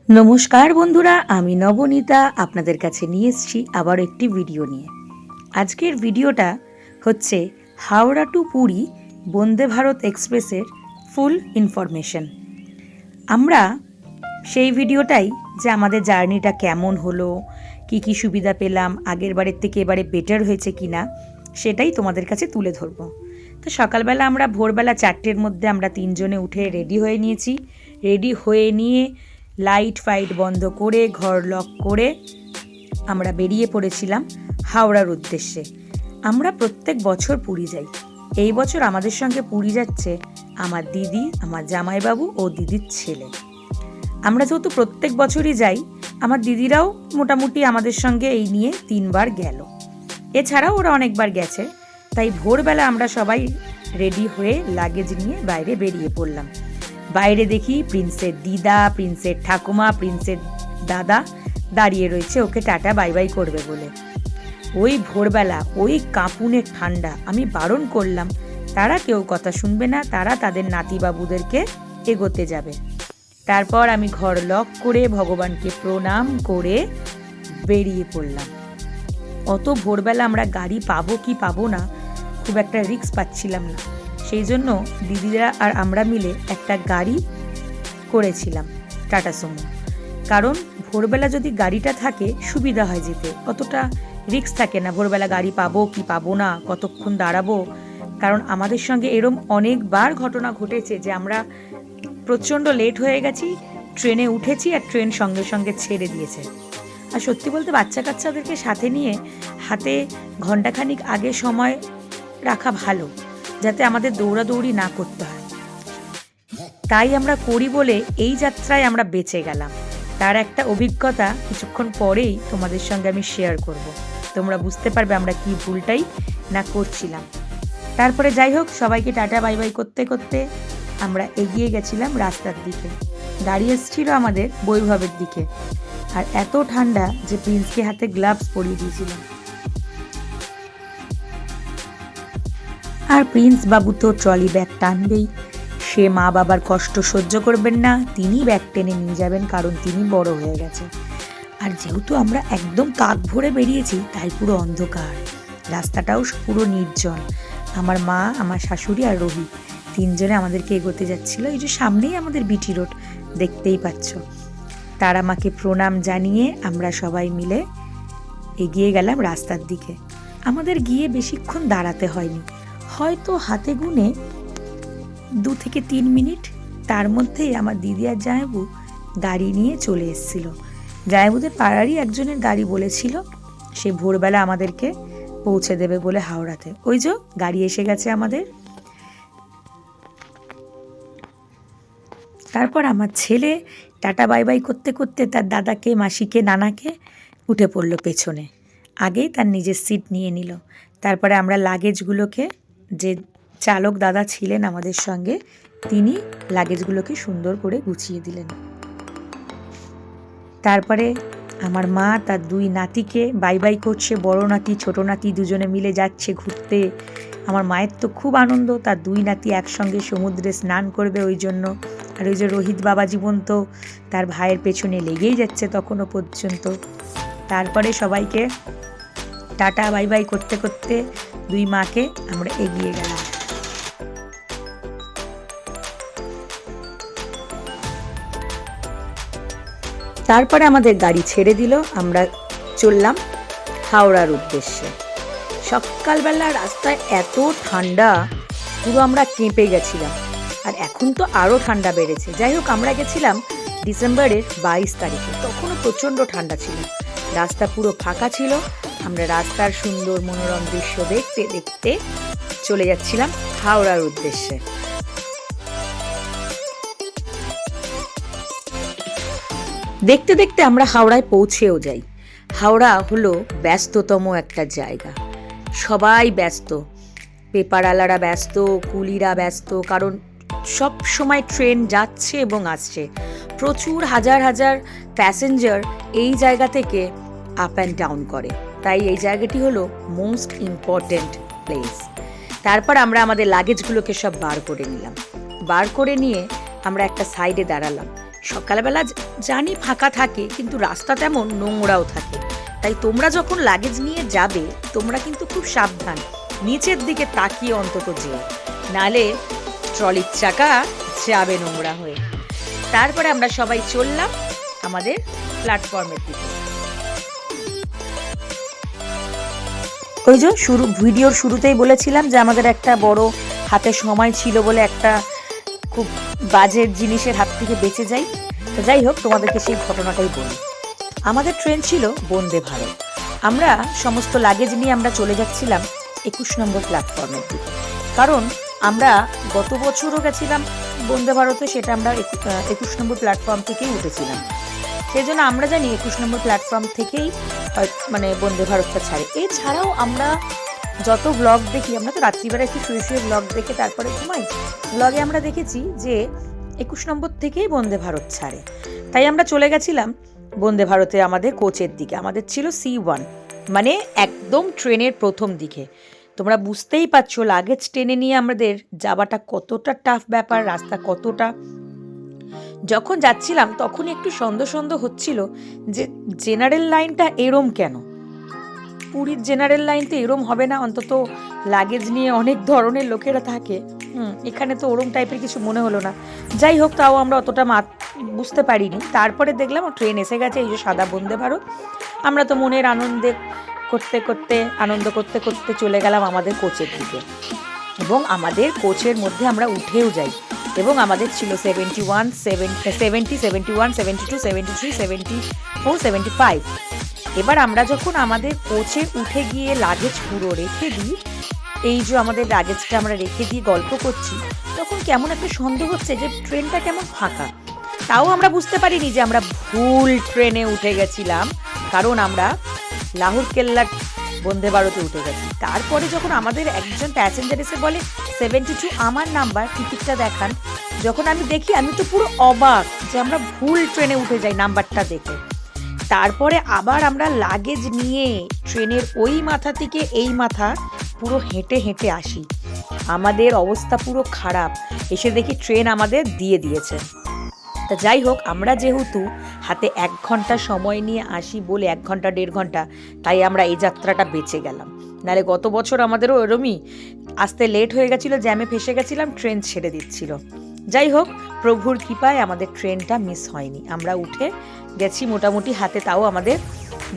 নমস্কার বন্ধুরা, আমি নবনীতা আপনাদের কাছে নিয়ে এসেছি আবার একটি ভিডিও নিয়ে। আজকের ভিডিওটা হচ্ছে হাওড়া টু পুরী বন্দে ভারত এক্সপ্রেসের ফুল ইনফরমেশন। আমরা সেই ভিডিওটাই যে আমাদের জার্নিটা কেমন হলো, কি সুবিধা পেলাম, আগের বারের থেকে এবারে বেটার হয়েছে কিনা, সেটাই তোমাদের কাছে তুলে ধরবো। তো সকালবেলা আমরা ভোরবেলা 4টের মধ্যে আমরা 3 জনে উঠে রেডি হয়ে নিয়েছি। রেডি হয়ে নিয়ে লাইট ফাইট বন্ধ করে ঘর লক করে আমরা বেরিয়ে পড়েছিলাম হাওড়ার উদ্দেশ্যে। আমরা প্রত্যেক বছর পুরী যাই। এই বছর আমাদের সঙ্গে পুরী যাচ্ছে আমার দিদি, আমার জামাইবাবু ও দিদির ছেলে। আমরা যেহেতু প্রত্যেক বছরই যাই, আমার দিদিরাও মোটামুটি আমাদের সঙ্গে এই নিয়ে 3বার গেল। এছাড়াও ওরা অনেকবার গেছে। তাই ভোরবেলা আমরা সবাই রেডি হয়ে লাগেজ নিয়ে বাইরে বেরিয়ে পড়লাম। বাইরে দেখি প্রিন্সের দিদা, প্রিন্সের ঠাকুমা, প্রিন্সের দাদা দাঁড়িয়ে রয়েছে ওকে টাটা বাই বাই করবে বলে। ওই ভোরবেলা ওই কাঁপুনে ঠান্ডা, আমি বারণ করলাম, তারা কেউ কথা শুনবে না, তারা তাদের নাতিবাবুদেরকে এগোতে যাবে। তারপর আমি ঘর লক করে ভগবানকে প্রণাম করে বেরিয়ে পড়লাম। অত ভোরবেলা আমরা গাড়ি পাবো কি পাবো না খুব একটা রিস্ক পাচ্ছিলাম না। সেই জন্য দিদিরা আর আমরা মিলে একটা গাড়ি করেছিলাম, টাটা সুমো। কারণ ভোরবেলা যদি গাড়িটা থাকে সুবিধা হয় যেতে, অতটা রিস্ক থাকে না ভোরবেলা গাড়ি পাবো কি পাবো না, কতক্ষণ দাঁড়াবো। কারণ আমাদের সঙ্গে এরম অনেকবার ঘটনা ঘটেছে যে আমরা প্রচণ্ড লেট হয়ে গেছি, ট্রেনে উঠেছি আর ট্রেন সঙ্গে সঙ্গে ছেড়ে দিয়েছে। আর সত্যি বলতে বাচ্চা কাচ্চাদেরকে সাথে নিয়ে হাতে ঘণ্টাখানিক আগে সময় রাখা ভালো, যাতে আমাদের দৌড়াদৌড়ি না করতে হয়। তাই আমরা করি বলে এই যাত্রায় আমরা বেঁচে গেলাম। তার একটা অভিজ্ঞতা কিছুক্ষণ পরেই তোমাদের সঙ্গে আমি শেয়ার করব। তোমরা বুঝতে পারবে আমরা কি ভুলটাই না করছিলাম। তারপরে যাই হোক, সবাইকে টাটা বাই বাই করতে করতে আমরা এগিয়ে গেছিলাম রাস্তার দিকে। গাড়ি এসেছিল আমাদের বৈভবের দিকে। আর এত ঠান্ডা যে প্রিন্সকে হাতে গ্লাভস পরিয়ে দিয়েছিলাম। আর প্রিন্স বাবু তো ট্রলি ব্যাগ টানবেই, সে মা বাবার কষ্ট সহ্য করবেন না, তিনি ব্যাগ টেনে নিয়ে যাবেন, কারণ তিনি বড় হয়ে গেছে। আর যেহেতু আমরা একদম কাক ভরে বেরিয়েছি, তাই পুরো অন্ধকার, রাস্তাটাও পুরো নির্জন। আমার মা, আমার শাশুড়ি আর রোহিত 3 জনে আমাদেরকে এগোতে যাচ্ছিল। এই যে সামনেই আমাদের বিটি রোড, দেখতেই পাচ্ছ। তারা মাকে প্রণাম জানিয়ে আমরা সবাই মিলে এগিয়ে গেলাম রাস্তার দিকে। আমাদের গিয়ে বেশিক্ষণ দাঁড়াতে হয়নি, হয়তো হাতে গুনে 2 থেকে 3 মিনিট। তার মধ্যেই আমার দিদি আর জামাইবু গাড়ি নিয়ে চলে এসেছিল। জামাইবুদের পাড়ারই একজনের গাড়ি বলেছিল সে ভোরবেলা আমাদেরকে পৌঁছে দেবে বলে হাওড়াতে। ওই যে গাড়ি এসে গেছে আমাদের। তারপর আমার ছেলে টাটা বাই বাই করতে করতে তার দাদাকে, মাসিকে, নানাকে উঠে পড়লো পেছনে। আগেই তার নিজের সিট নিয়ে নিল। তারপরে আমরা লাগেজগুলোকে, যে চালক দাদা ছিলেন আমাদের সঙ্গে, তিনি লাগেজগুলোকে সুন্দর করে গুছিয়ে দিলেন। তারপরে আমার মা তার 2 নাতিকে বাই বাই করছে। বড় নাতি ছোট নাতি দুজনে মিলে যাচ্ছে ঘুরতে। আমার মায়ের তো খুব আনন্দ, তার 2 নাতি একসঙ্গে সমুদ্রে স্নান করবে ওই জন্য। আর ওই যে রোহিত বাবা জীবন তো তার ভাইয়ের পেছনে লেগেই যাচ্ছে তখনও পর্যন্ত। তারপরে সবাইকে টাটা বাই বাই করতে করতে 2 মাকে আমরা এগিয়ে গেলাম। তারপরে আমাদের গাড়ি ছেড়ে দিল, আমরা চললাম হাওড়ার উদ্দেশ্যে। সকালবেলা রাস্তায় এত ঠান্ডা, পুরো আমরা কেঁপে গেছিলাম। আর এখন তো আরও ঠান্ডা বেড়েছে। যাই হোক, আমরা গেছিলাম ডিসেম্বরের 22 তারিখে, তখনও প্রচণ্ড ঠান্ডা ছিল। রাস্তা পুরো ফাঁকা ছিল। আমরা রাস্তার সুন্দর মনোরম দৃশ্য দেখতে দেখতে চলে যাচ্ছিলাম হাওড়ার উদ্দেশ্যে। দেখতে দেখতে আমরা হাওড়ায় পৌঁছেও যাই। হাওড়া হলো ব্যস্ততম একটা জায়গা, সবাই ব্যস্ত, পেপারওয়ালারা ব্যস্ত, কুলিরা ব্যস্ত, কারণ সব সময় ট্রেন যাচ্ছে এবং আসছে। প্রচুর হাজার হাজার প্যাসেঞ্জার এই জায়গা থেকে আপ অ্যান্ড ডাউন করে, তাই এই জায়গাটি হলো মোস্ট ইম্পর্ট্যান্ট প্লেস। তারপর আমরা আমাদের লাগেজগুলোকে সব বার করে নিলাম। বার করে নিয়ে আমরা একটা সাইডে দাঁড়ালাম। সকালবেলা জানি ফাঁকা থাকে, কিন্তু রাস্তা তেমন নোংরাও থাকে। তাই তোমরা যখন লাগেজ নিয়ে যাবে তোমরা কিন্তু খুব সাবধান, নিচের দিকে তাকিয়ে অন্তত যেও, নালে ট্রলির চাকা যাবে নোংরা হয়ে। তারপরে আমরা সবাই চললাম আমাদের প্ল্যাটফর্মের দিকে। ওই যে ভিডিওর শুরুতেই বলেছিলাম যে আমাদের একটা বড় হাতে সময় ছিল বলে একটা খুব বাজে জিনিসের হাত থেকে বেঁচে যাই। তো যাই হোক, তোমাদেরকে সেই ঘটনাটাই বলি। আমাদের ট্রেন ছিল বন্দে ভারত। আমরা সমস্ত লাগেজ নিয়ে আমরা চলে যাচ্ছিলাম 21 নম্বর প্ল্যাটফর্মের দিকে, কারণ আমরা গত বছরও গেছিলাম বন্দে ভারতে, সেটা আমরা 21 নম্বর প্ল্যাটফর্ম থেকেই উঠেছিলাম। সেই জন্য আমরা জানি 21 নম্বর প্ল্যাটফর্ম থেকেই মানে বন্দে ভারতটা ছাড়ে। এছাড়াও আমরা যত ব্লগ দেখি, আমরা তো রাত্রিবেলা একটু শুয়ে শুয়ে ব্লগ দেখে তারপরে ঘুমাই, ব্লগে আমরা দেখেছি যে 21 নম্বর থেকেই বন্দে ভারত ছাড়ে। তাই আমরা চলে গেছিলাম বন্দে ভারতে আমাদের কোচের দিকে। আমাদের ছিল C1, মানে একদম ট্রেনের প্রথম দিকে। তোমরা বুঝতেই পারছো লাগেজ টেনে নিয়ে আমাদের যাওয়াটা কতটা টাফ ব্যাপার, রাস্তা কতটা। যখন যাচ্ছিলাম তখনই একটু সন্দেহ সন্দেহ হচ্ছিল যে জেনারেল লাইনটা এরম কেন। পুরীর জেনারেল লাইন তো এরম হবে না, অন্তত লাগেজ নিয়ে অনেক ধরনের লোকেরা থাকে। এখানে তো ওরম টাইপের কিছু মনে হলো না। যাই হোক, তাও আমরা অতটা বুঝতে পারিনি। তারপরে দেখলাম ট্রেন এসে গেছে, এই যে সাদা বন্দে ভারত। আমরা তো মনের আনন্দ করতে করতে চলে গেলাম আমাদের কোচের দিকে, এবং আমাদের কোচের মধ্যে আমরা উঠেও যাই। এবং আমাদের ছিল 71, 70, 71, 72, 73, 74, 75। এবার আমরা যখন আমাদের কোচে উঠে গিয়ে লাগেজ পুরো রেখে দিই, এই যে আমাদের লাগেজটা আমরা রেখে দিয়ে গল্প করছি, তখন কেমন একটা সন্দেহ হচ্ছে যে ট্রেনটা কেমন ফাঁকা। তাও আমরা বুঝতে পারিনি যে আমরা ভুল ট্রেনে উঠে গেছিলাম, কারণ আমরা লাহোর কেল্লা বন্দে ভারতে উঠে গেছি। তারপরে যখন আমাদের একজন প্যাসেঞ্জার এসে বলে 72 আমার নাম্বার, টিকিটটা দেখান, যখন আমি দেখি আমি তো পুরো অবাক যে আমরা ভুল ট্রেনে উঠে যাই নাম্বারটা দেখে। তারপরে আবার আমরা লাগেজ নিয়ে ট্রেনের ওই মাথা থেকে এই মাথা পুরো হেঁটে হেঁটে আসি। আমাদের অবস্থা পুরো খারাপ। এসে দেখি ট্রেন আমাদের দিয়ে দিয়েছে। তা যাই হোক, আমরা যেহেতু হাতে 1 ঘন্টা সময় নিয়ে আসি বলে 1 ঘন্টা 1.5 ঘন্টা, তাই আমরা এই যাত্রাটা বেঁচে গেলাম। নাহলে গত বছর আমাদেরও এরমই আসতে লেট হয়ে গেছিলো, জ্যামে ফেসে গেছিলাম, ট্রেন ছেড়ে দিচ্ছিল। যাই হোক, প্রভুর কৃপায় আমাদের ট্রেনটা মিস হয়নি। আমরা উঠে গেছি মোটামুটি হাতে, তাও আমাদের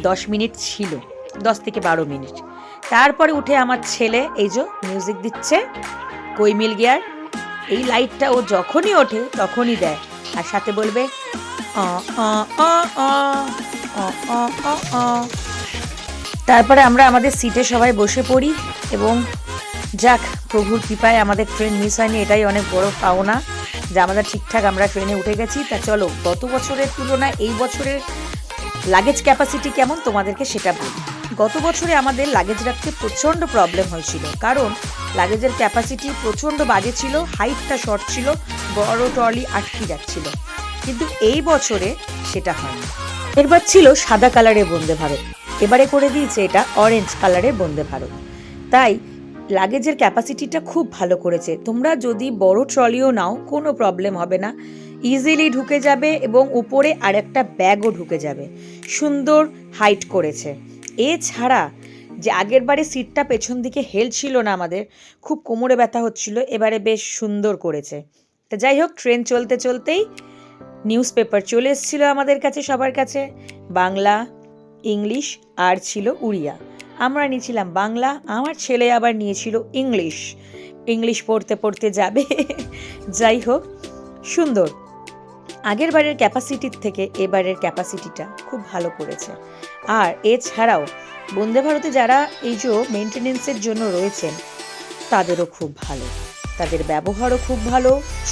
10 মিনিট ছিল, 10 থেকে 12 মিনিট। তারপরে উঠে আমার ছেলে এই যে মিউজিক দিচ্ছে, কই মিল গিয়ার। এই লাইটটা ও যখনই ওঠে তখনই দেয়, আর সাথে বলবে তারপরে আমরা আমাদের সিটে সবাই বসে পড়ি। এবং যাক, প্রভুর কৃপায় আমাদের ট্রেন মিস হয়নি, এটাই অনেক বড় পাওনা যে আমাদের ঠিকঠাক আমরা ট্রেনে উঠে গেছি। তা চলো, গত বছরের তুলনায় এই বছরের লাগেজ ক্যাপাসিটি কেমন তোমাদেরকে সেটা বলি। গত বছরে আমাদের লাগেজ রাখতে প্রচণ্ড প্রবলেম হয়েছিল, কারণ লাগেজের ক্যাপাসিটি প্রচণ্ড বাজে ছিল, হাইটটা শর্ট ছিল, বড় ট্রলি আটকে যাচ্ছিল। কিন্তু এই বছরে সেটা হয়নি। এবার ছিল সাদা কালারের বন্দে ভারত, এবারে করে দিয়েছে এটা অরেঞ্জ কালারের বন্দে ভারত। তাই লাগেজের ক্যাপাসিটিটা খুব ভালো করেছে। তোমরা যদি বড় ট্রলিও নাও কোনো প্রবলেম হবে না, ইজিলি ঢুকে যাবে, এবং উপরে আরেকটা ব্যাগও ঢুকে যাবে। সুন্দর হাইট করেছে। এছাড়া যে আগের বারে সিটটা পেছন দিকে হেল ছিল না, আমাদের খুব কোমরে ব্যথা হচ্ছিল, এবারে বেশ সুন্দর করেছে। তা যাই হোক, ট্রেন চলতে চলতেই নিউজ পেপার চলে এসেছিল আমাদের কাছে, সবার কাছে, বাংলা, ইংলিশ আর ছিল উড়িয়া। আমরা নিয়েছিলাম বাংলা, আমার ছেলে আবার নিয়েছিল ইংলিশ পড়তে পড়তে যাবে। যাই হোক, সুন্দর। আগের বারের ক্যাপাসিটির থেকে এবারের ক্যাপাসিটিটা খুব ভালো করেছে। আর এছাড়াও বন্দে ভারতে যারা এই যে মেনটেনেন্সের জন্য রয়েছেন তাদেরও খুব ভালো, তাদের ব্যবহারও খুব ভালো,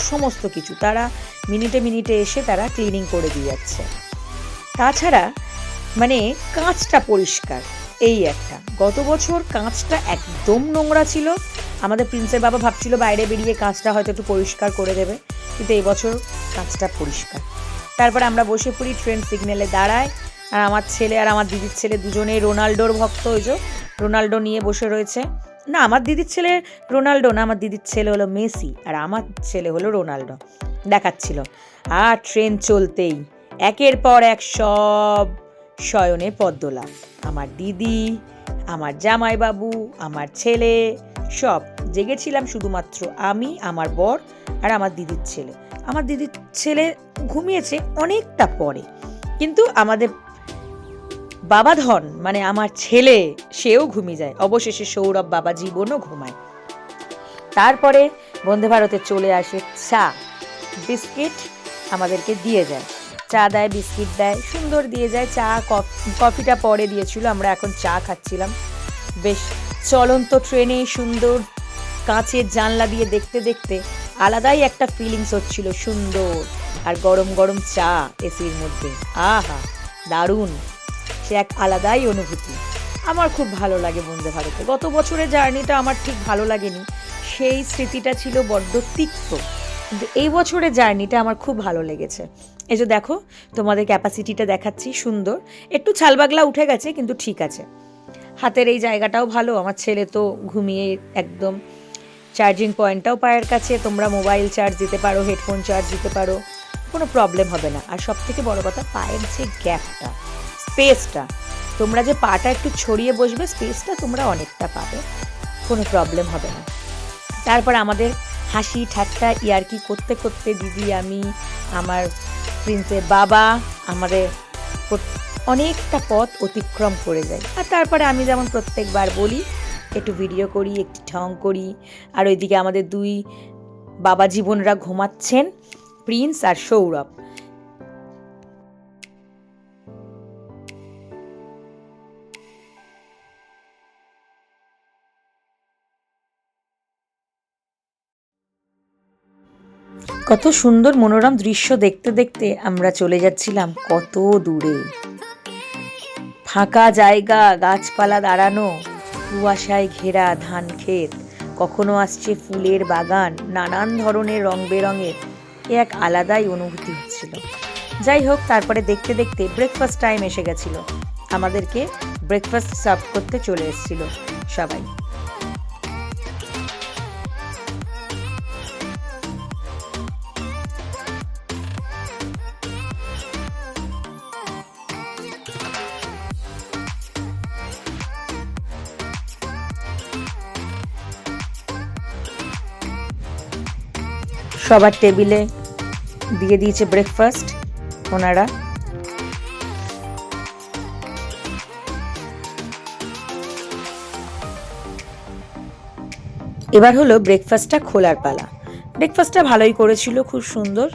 সমস্ত কিছু তারা মিনিটে মিনিটে এসে তারা ক্লিনিং করে দিয়ে যাচ্ছে। তাছাড়া মানে কাঁচটা পরিষ্কার, এই একটা। গত বছর কাঁচটা একদম নোংরা ছিল, আমাদের প্রিন্সের বাবা ভাবছিল বাইরে বেরিয়ে কাঁচটা হয়তো একটু পরিষ্কার করে দেবে, কিন্তু এই বছর কাঁচটা পরিষ্কার। তারপরে আমরা বসে পড়ি, ট্রেন সিগন্যালে দাঁড়ায়, আর আমার ছেলে আর আমার দিদির ছেলে দুজনেই রোনাল্ডোর ভক্ত। ওই যে রোনাল্ডো নিয়ে বসে রয়েছে। না, আমার দিদির ছেলে রোনাল্ডো না, আমার দিদির ছেলে হলো মেসি, আর আমার ছেলে হলো রোনাল্ডো। দেখাচ্ছিল। আর ট্রেন চলতেই একের পর এক সব শয়নে পদ্মলা, আমার দিদি, আমার জামাইবাবু, আমার ছেলে, সব জেগেছিলাম শুধুমাত্র আমি, আমার বর আর আমার দিদির ছেলে। আমার দিদির ছেলে ঘুমিয়েছে অনেকটা পরে, কিন্তু আমাদের বাবাধন মানে আমার ছেলে সেও ঘুমিয়ে যায়। অবশেষে সৌরভ বাবা জীবনও ঘুমায়। তারপরে বন্দে ভারতে চলে আসে চা, বিস্কিট আমাদেরকে দিয়ে যায়, চা দেয়, বিস্কিট দেয়, সুন্দর দিয়ে যায়। চা কফিটা পরে দিয়েছিল, আমরা এখন চা খাচ্ছিলাম। বেশ চলন্ত ট্রেনে সুন্দর কাঁচের জানলা দিয়ে দেখতে দেখতে আলাদাই একটা ফিলিংস হচ্ছিল, সুন্দর। আর গরম গরম চা এসির মধ্যে, আহা দারুণ, সে এক আলাদাই অনুভূতি। আমার খুব ভালো লাগে বন্দে ভারতে। গত বছরের জার্নিটা আমার ঠিক ভালো লাগেনি, সেই স্মৃতিটা ছিল বড্ড তিক্ত, কিন্তু এই বছরের জার্নিটা আমার খুব ভালো লেগেছে। এই যে দেখো, তোমাদের ক্যাপাসিটিটা দেখাচ্ছি, সুন্দর, একটু ছালবাগলা উঠে গেছে কিন্তু ঠিক আছে। হাতের এই জায়গাটাও ভালো, আমার ছেলে তো ঘুমিয়ে একদম। চার্জিং পয়েন্টটাও পায়ের কাছে, তোমরা মোবাইল চার্জ দিতে পারো, হেডফোন চার্জ দিতে পারো, কোনো প্রবলেম হবে না। আর সব থেকে বড় কথা, পায়ের যে গ্যাপটা, স্পেসটা, তোমরা যে পাটা একটু ছড়িয়ে বসবে, স্পেসটা তোমরা অনেকটা পাবে, কোনো প্রবলেম হবে না। তারপর আমাদের হাসি ঠাট্টা ইয়ার্কি করতে করতে দিদি, আমি, আমার প্রিন্সের বাবা, আমাদের অনেকটা পথ অতিক্রম করে যাই। আর তারপরে আমি যেমন প্রত্যেকবার বলি, একটু ভিডিও করি, একটু ঢং করি। আর ওইদিকে আমাদের দুই বাবা জীবনরা ঘুমাচ্ছেন, প্রিন্স আর সৌরভ। কত সুন্দর মনোরম দৃশ্য দেখতে দেখতে আমরা চলে যাচ্ছিলাম কত দূরে। ফাঁকা জায়গা, গাছপালা দাঁড়ানো, কুয়াশায় ঘেরা ধান ক্ষেত, কখনো আসছে ফুলের বাগান, নানান ধরনের রং বেরঙের, এ এক আলাদাই অনুভূতি হচ্ছিল। যাই হোক, তারপরে দেখতে দেখতে ব্রেকফাস্ট টাইম এসে গেছিল, আমাদেরকে ব্রেকফাস্ট সার্ভ করতে চলে এসেছিল সবাই। সবার টেবিলে দিয়ে দিয়েছে ব্রেকফাস্ট ওনারা। এবার হলো ব্রেকফাস্টটা খোলার পালা। ব্রেকফাস্টটা ভালোই করেছিল, খুব সুন্দর,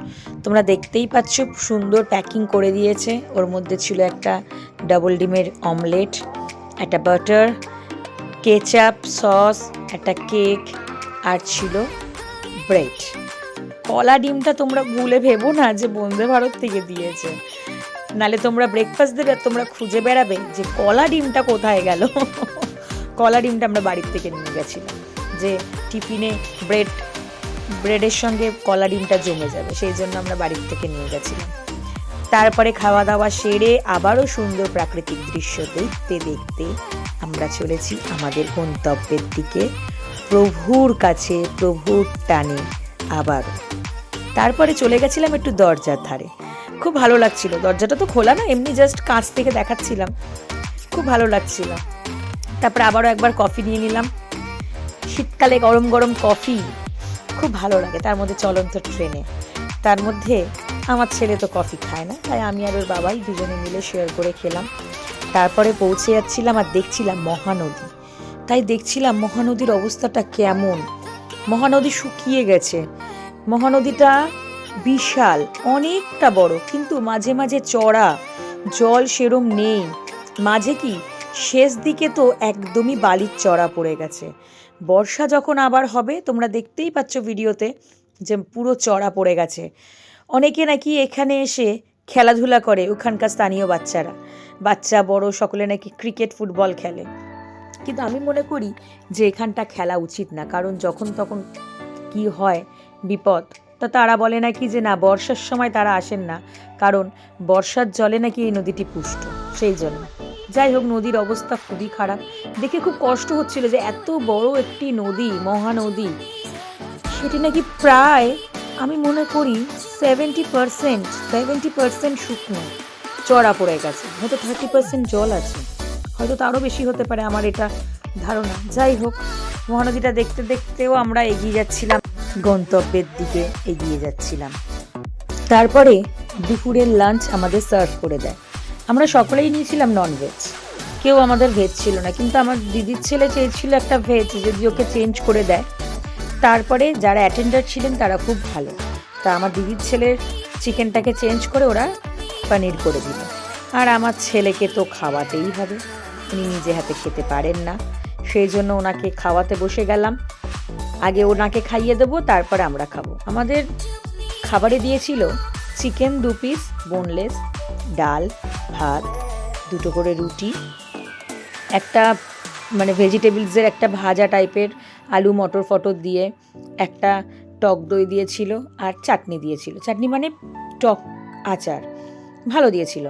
তোমরা দেখতেই পাচ্ছ, সুন্দর প্যাকিং করে দিয়েছে। ওর মধ্যে ছিল একটা ডাবল ডিমের অমলেট, একটা বাটার, কেচাপ, সস, একটা কেক, আর ছিল ব্রেড। কলা ডিমটা তোমরা ভুলে ভেবো না যে বন্দে ভারত থেকে দিয়েছে, নালে তোমরা ব্রেকফাস্ট দেবে, তোমরা খুঁজে বেড়াবে যে কলা ডিমটা কোথায় গেল। কলা ডিমটা আমরা বাড়ির থেকে নিয়ে গেছিলাম, যে টিফিনে ব্রেডের সঙ্গে কলা ডিমটা জমে যাবে, সেই জন্য আমরা বাড়ির থেকে নিয়ে গেছিলাম। তারপরে খাওয়া দাওয়া সেরে আবারও সুন্দর প্রাকৃতিক দৃশ্য দেখতে দেখতে আমরা চলেছি আমাদের গন্তব্যের দিকে, প্রভুর কাছে, প্রভুর টানে আবারও। তারপরে চলে গেছিলাম একটু দরজার ধারে, খুব ভালো লাগছিল। দরজাটা তো খোলা না, এমনি জাস্ট কাছ থেকে দেখাচ্ছিলাম, খুব ভালো লাগছিল। তারপরে আবারও একবার কফি নিয়ে নিলাম, শীতকালে গরম গরম কফি খুব ভালো লাগে, তার মধ্যে চলন্ত ট্রেনে। তার মধ্যে আমার ছেলে তো কফি খায় না, তাই আমি আর ওর বাবাই দুজনে মিলে শেয়ার করে খেলাম। তারপরে পৌঁছে যাচ্ছিলাম আর দেখছিলাম মহানদী। তাই দেখছিলাম মহানদীর অবস্থাটা কেমন। মহানদী শুকিয়ে গেছে, মহানদীটা বিশাল, অনেকটা বড়, কিন্তু মাঝে মাঝে চড়া, জল সেরম নেই। মাঝে কি শেষ দিকে তো একদমই বালির চড়া পড়ে গেছে। বর্ষা যখন আবার হবে, তোমরা দেখতেই পাচ্ছ ভিডিওতে যে পুরো চড়া পড়ে গেছে। অনেকে নাকি এখানে এসে খেলাধুলা করে, ওখানকার স্থানীয় বাচ্চা বড় সকলে নাকি ক্রিকেট ফুটবল খেলে, কিন্তু আমি মনে করি যে এখানটা খেলা উচিত না, কারণ যখন তখন কি হয় বিপদ। তা তারা বলে নাকি যে না, বর্ষার সময় তারা আসেন না, কারণ বর্ষার জলে নাকি এই নদীটি পুষ্ট, সেই জন্য। যাই হোক, নদীর অবস্থা খুবই খারাপ, দেখে খুব কষ্ট হচ্ছিল যে এত বড় একটি নদী, মহানদী, সেটি নাকি প্রায় আমি মনে করি 70% শুকনো, চড়া পড়ে গেছে, হয়তো 30% জল আছে, হয়তো তারও বেশি হতে পারে, আমার এটা ধারণা। যাই হোক, মহানদীটা দেখতে দেখতেও আমরা এগিয়ে যাচ্ছিলাম, গন্তব্যের দিকে এগিয়ে যাচ্ছিলাম। তারপরে দুপুরের লাঞ্চ আমাদের সার্ভ করে দেয়। আমরা সকলেই নিয়েছিলাম ননভেজ, কেউ আমাদের ভেজ ছিল না, কিন্তু আমার দিদির ছেলে চেয়েছিল একটা ভেজ, যদি ওকে চেঞ্জ করে দেয়। তারপরে যারা অ্যাটেন্ডার ছিলেন তারা খুব ভালো, তা আমার দিদির ছেলের চিকেনটাকে চেঞ্জ করে ওরা পনির করে দিল। আর আমার ছেলেকে তো খাওয়াতেই হবে, উনি নিজে হাতে খেতে পারেন না, সেই জন্য ওনাকে খাওয়াতে বসে গেলাম। আগে ওনাকে খাইয়ে দেবো, তারপর আমরা খাবো। আমাদের খাবারে দিয়েছিল চিকেন 2 পিস বোনলেস, ডাল, ভাত, 2টো করে রুটি, একটা মানে ভেজিটেবলসের একটা ভাজা টাইপের আলু মটর ফটর দিয়ে, একটা টক দই দিয়েছিল, আর চাটনি দিয়েছিল। চাটনি মানে টক আচার, ভালো দিয়েছিল।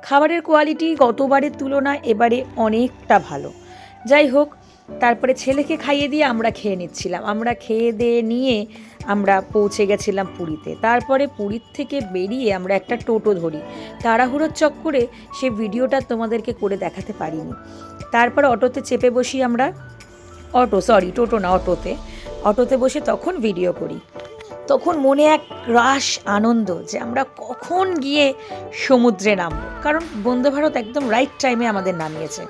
খাবারের কোয়ালিটি গতবারের তুলনায় এবারে অনেকটা ভালো। যাই হোক, তারপরে ছেলেকে খাইয়ে দিয়ে আমরা খেয়ে নিচ্ছিলাম। আমরা খেয়ে দিয়ে নিয়ে আমরা পৌঁছে গেছিলাম পুরীতে। তারপরে পুরীর থেকে বেরিয়ে আমরা একটা টোটো ধরি। তাড়াহুড়োর চক্করে সে ভিডিওটা তোমাদেরকে করে দেখাতে পারিনি। তারপর অটোতে চেপে বসি আমরা, অটোতে বসে তখন ভিডিও করি। তখন মনে এক রাশ আনন্দ যে আমরা কখন গিয়ে সমুদ্রে নামবো, কারণ বন্দে ভারত একদম রাইট টাইমে আমাদের নামিয়েছে।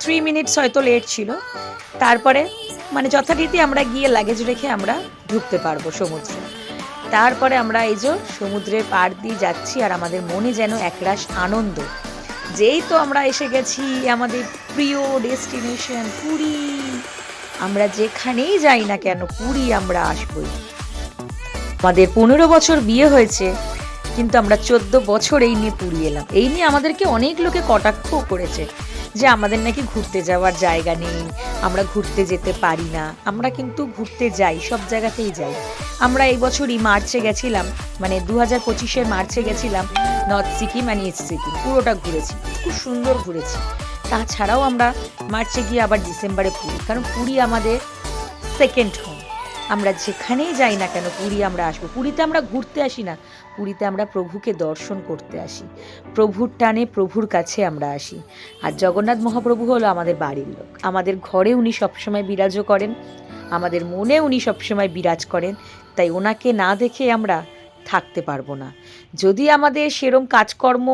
3 মিনিটস হয়তো লেট ছিল। তারপরে মানে যথারীতি আমরা গিয়ে লাগেজ রেখে আমরা ঢুকতে পারবো সমুদ্রে। তারপরে আমরা এই যে সমুদ্রের পাড় দিয়ে যাচ্ছি, আর আমাদের মনে যেন একরাশ আনন্দ, যেই তো আমরা এসে গেছি আমাদের প্রিয় ডেস্টিনেশন পুরী। আমরা যেখানেই যাই না কেন পুরী আমরা আসবই। আমাদের 15 বছর বিয়ে হয়েছে, কিন্তু আমরা 14 বছর এই নিয়ে পুরী এলাম। এই নিয়ে আমাদেরকে অনেক লোকে কটাক্ষ করেছে যে আমাদের নাকি ঘুরতে যাওয়ার জায়গা নেই, আমরা ঘুরতে যেতে পারি না। আমরা কিন্তু ঘুরতে যাই, সব জায়গাতেই যাই। আমরা এই বছরই মার্চে গেছিলাম, মানে 2025-এর মার্চে গেছিলাম north Sikkim and east Sikkim, পুরোটা ঘুরেছি, খুব সুন্দর ঘুরেছি। তাছাড়াও আমরা মার্চে গিয়ে আবার ডিসেম্বরে পুরী, কারণ পুরী আমাদের সেকেন্ড হোম। আমরা যেখানেই যাই না কেন পুরী আমরা আসবো। পুরীতে আমরা ঘুরতে আসি না, পুরীতে আমরা প্রভুকে দর্শন করতে আসি, প্রভুর টানে প্রভুর কাছে আমরা আসি। আর জগন্নাথ মহাপ্রভু হলো আমাদের বাড়ির লোক, আমাদের ঘরে উনি সবসময় বিরাজ করেন, আমাদের মনে উনি সবসময় বিরাজ করেন। তাই ওনাকে না দেখে আমরা থাকতে পারবো না। যদি আমাদের সেরম কাজকর্ম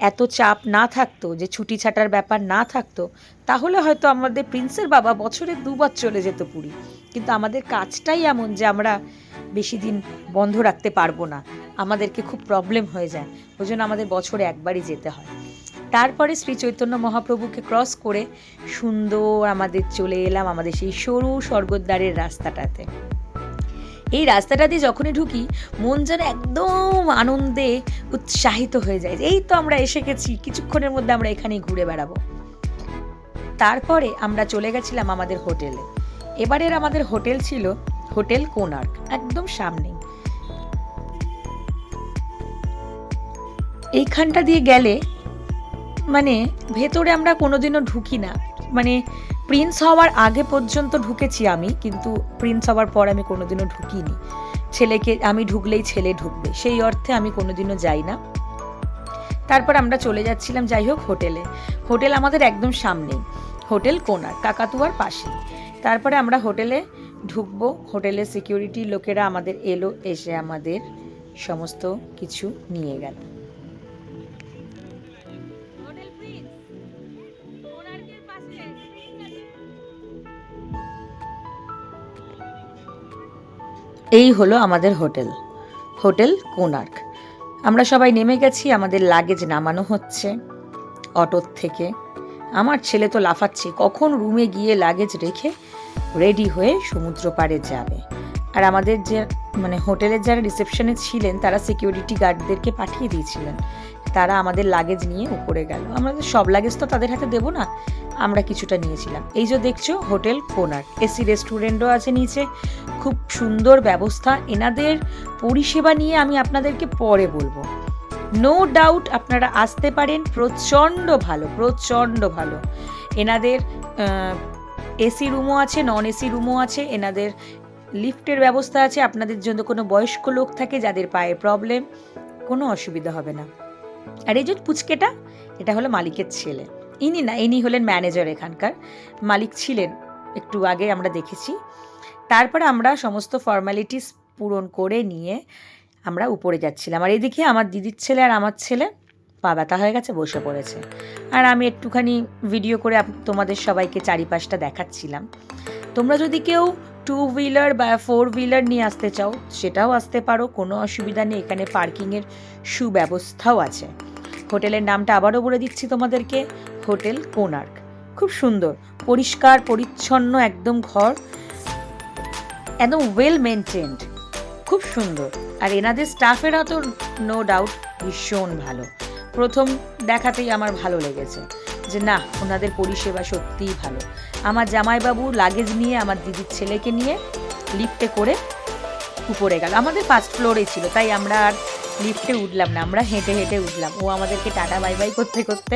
এত চাপ না থাকতো, যে ছুটি ছাটার ব্যাপার না থাকতো, তাহলে হয়তো আমাদের প্রিন্সের বাবা বছরে 2 বার চলে যেত পুরী। কিন্তু আমাদের কাজটাই এমন যে আমরা বেশি দিন বন্ধ রাখতে পারবো না, আমাদেরকে খুব প্রবলেম হয়ে যায়, ওই জন্য আমাদের বছরে একবারই যেতে হয়। তারপরে শ্রী চৈতন্য মহাপ্রভুকে ক্রস করে সুন্দর আমাদের চলে এলাম আমাদের সেই সরু স্বর্গদ্বারের রাস্তাটাতে। এই রাস্তাটা দিয়ে যখনই ঢুকি মন যেন একদম আনন্দে উৎসাহিত হয়ে যায়, এই তো আমরা এসে গেছি, কিছুক্ষণের মধ্যে আমরা এখানেই ঘুরে বেড়াবো। তারপরে আমরা চলে গেছিলাম আমাদের হোটেলে। এবারের আমাদের হোটেল ছিল হোটেল কোনার্ক, একদম সামনেই। এইখানটা দিয়ে গেলে মানে ভেতরে আমরা কোনোদিনও ঢুকি না, মানে প্রিন্স হওয়ার আগে পর্যন্ত ঢুকেছি আমি, কিন্তু প্রিন্স হওয়ার পর আমি কোনোদিনও ঢুকিনি। ছেলেকে আমি ঢুকলেই ছেলে ঢুকবে, সেই অর্থে আমি কোনোদিনও যাই না। তারপর আমরা চলে যাচ্ছিলাম যাই হোক হোটেলে। হোটেল আমাদের একদম সামনেই, হোটেল কোনার্ক, কাকাতুয়ার পাশে। তারপরে আমরা হোটেলে ঢুকবো, হোটেলের সিকিউরিটি লোকেরা আমাদের এলো, এসে আমাদের সমস্ত কিছু নিয়ে গেল। এই হলো আমাদের হোটেল কোনার্ক। আমরা সবাই নেমে গেছি, আমাদের লাগেজ নামানো হচ্ছে অটোর থেকে। আমার ছেলে তো লাফাচ্ছে কখন রুমে গিয়ে লাগেজ রেখে রেডি হয়ে সমুদ্র পাড়ে যাবে। আর আমাদের যে মানে হোটেলের যারা রিসেপশনে ছিলেন তারা সিকিউরিটি গার্ডদেরকে পাঠিয়ে দিয়েছিলেন, তারা আমাদের লাগেজ নিয়ে উপরে গেল। আমাদের সব লাগেজ তো তাদের হাতে দেবো না, আমরা কিছুটা নিয়েছিলাম। এই যে দেখছো হোটেল কোনার্ক, এসি রেস্টুরেন্টও আছে নিচে, খুব সুন্দর ব্যবস্থা। এনাদের পরিষেবা নিয়ে আমি আপনাদেরকে পরে বলবো। নো ডাউট আপনারা আসতে পারেন, প্রচণ্ড ভালো। এনাদের এসি রুমও আছে, নন এসি রুমও আছে। এনাদের লিফটের ব্যবস্থা আছে, আপনাদের জন্য কোনো বয়স্ক লোক থাকে যাদের পায়ে প্রবলেম, কোনো অসুবিধা হবে না। আর এই যে পুচকেটা, এটা হলো মালিকের ছেলে। ইনি হলেন ম্যানেজার, এখানকার মালিক ছিলেন, একটু আগে আমরা দেখেছি। তারপরে আমরা সমস্ত ফর্মালিটিস পূরণ করে নিয়ে আমরা উপরে যাচ্ছিলাম। আর এদিকে আমার দিদির ছেলে আর আমার ছেলে পা ব্যথা হয়ে গেছে, বসে পড়েছে। আর আমি একটুখানি ভিডিও করে তোমাদের সবাইকে চারিপাশটা দেখাচ্ছিলাম। তোমরা যদি কেউ 2 হুইলার বা 4 হুইলার নিয়ে আসতে চাও, সেটাও আসতে পারো, কোনো অসুবিধা নেই। এখানে পার্কিংয়ের সুব্যবস্থাও আছে। হোটেলের নামটা আবারও বলে দিচ্ছি তোমাদেরকে, হোটেল কোনার্ক। খুব সুন্দর, পরিষ্কার পরিচ্ছন্ন একদম ঘর, একদম ওয়েল মেনটেন্ড, খুব সুন্দর। আর এনাদের স্টাফেরা তো নো ডাউট ভীষণ ভালো। প্রথম দেখাতেই আমার ভালো লেগেছে যে না, ওনাদের পরিষেবা সত্যিই ভালো। আমার জামাইবাবু লাগেজ নিয়ে আমার দিদির ছেলেকে নিয়ে লিফটে করে উপরে গেল। আমাদের ফার্স্ট ফ্লোরে ছিল, তাই আমরা আর লিফটে উঠলাম না, আমরা হেঁটে হেঁটে উঠলাম। ও আমাদেরকে টাটা বাই বাই করতে করতে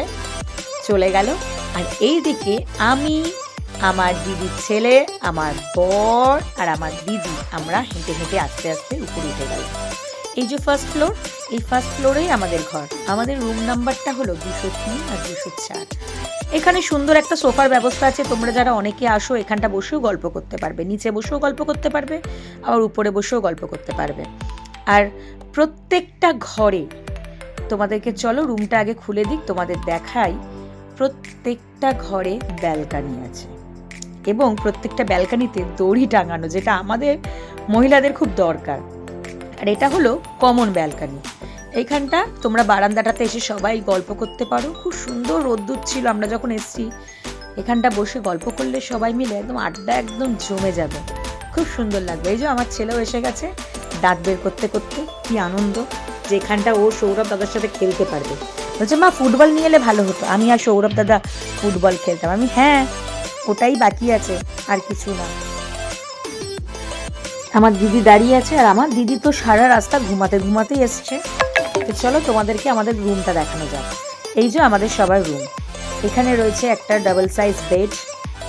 চলে গেল। আর এই দিকে আমি, আমার দিদির ছেলে, আমার বর আর আমার দিদি, আমরা হেঁটে হেঁটে আস্তে আস্তে উপরে উঠে গেল। এই যে ফার্স্ট ফ্লোর, এই ফার্স্ট ফ্লোরেই আমাদের ঘর। আমাদের রুম নাম্বারটা হলো 203 আর 204। এখানে সুন্দর একটা সোফার ব্যবস্থা আছে। তোমরা যারা অনেকে আসো, এখানটা বসেও গল্প করতে পারবে, নিচে বসেও গল্প করতে পারবে, আবার উপরে বসেও গল্প করতে পারবে। আর প্রত্যেকটা ঘরে তোমাদেরকে, চলো রুমটা আগে খুলে দিক, তোমাদের দেখাই। প্রত্যেকটা ঘরে ব্যালকানি আছে এবং প্রত্যেকটা ব্যালকানিতে দড়ি টাঙানো, যেটা আমাদের মহিলাদের খুব দরকার। আর এটা হলো কমন ব্যালকানি। এইখানটা তোমরা বারান্দাটাতে এসে সবাই গল্প করতে পারো। খুব সুন্দর রোদ্দুর ছিল আমরা যখন এসেছি। এখানটা বসে গল্প করলে সবাই মিলে একদম আড্ডা একদম জমে যাবে, খুব সুন্দর লাগবে। এই যে আমার ছেলেও এসে গেছে দাঁত বের করতে করতে। কি আনন্দ যে এখানটা ও সৌরভ দাদার সাথে খেলতে পারবে। বলছে মা ফুটবল নিয়ে এলে ভালো হতো, আমি আর সৌরভ দাদা ফুটবল খেলতাম। আমি হ্যাঁ, ওটাই বাকি আছে, আর কিছু না। আমার দিদি দাঁড়িয়ে আছে, আর আমার দিদি তো সারা রাস্তা ঘুমাতে ঘুমাতেই এসছে। তো চলো তোমাদেরকে আমাদের রুমটা দেখানো যাক। এই যে আমাদের সবার রুম। এখানে রয়েছে একটা ডাবল সাইজ বেড,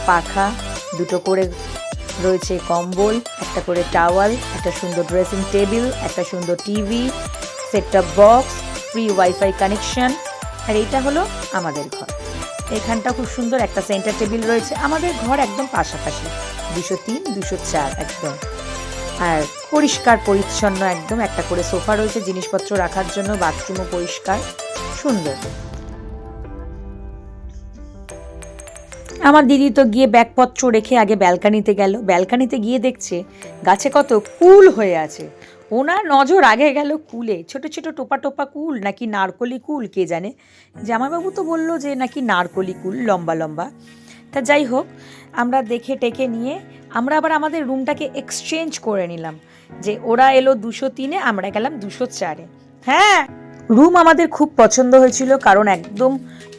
পাখা, দুটো করে রয়েছে কম্বল, একটা করে টাওয়াল, একটা সুন্দর ড্রেসিং টেবিল, একটা সুন্দর TV, set top box, free wifi connection. আর এইটা হলো আমাদের ঘর। এখানটা খুব সুন্দর একটা সেন্টার টেবিল রয়েছে। আমাদের ঘর একদম পাশাপাশি, 203, 204 একদম। আর পরিষ্কার পরিচ্ছন্ন একদম। একটা করে সোফা রয়েছে জিনিসপত্র রাখার জন্য, বাথরুমও পরিষ্কার, সুন্দর। আমার দিদি তো গিয়ে ব্যাগপত্র রেখে আগে ব্যালকানিতে গেল। ব্যালকানিতে গিয়ে দেখছে গাছে কত কুল হয়ে আছে। ওনার নজর আগে গেল কুলে, ছোট ছোট টোপা টোপা কুল, নাকি নারকলি কুল কে জানে। জামাইবাবু তো বললো যে নাকি নারকলি কুল, লম্বা লম্বা। তা যাই হোক, আমরা দেখে টেকে নিয়ে আমরা আবার আমাদের রুমটাকে এক্সচেঞ্জ করে নিলাম, যে ওরা এলো 203-এ, আমরা গেলাম 204-এ। হ্যাঁ, রুম আমাদের খুব পছন্দ হয়েছিল, কারণ একদম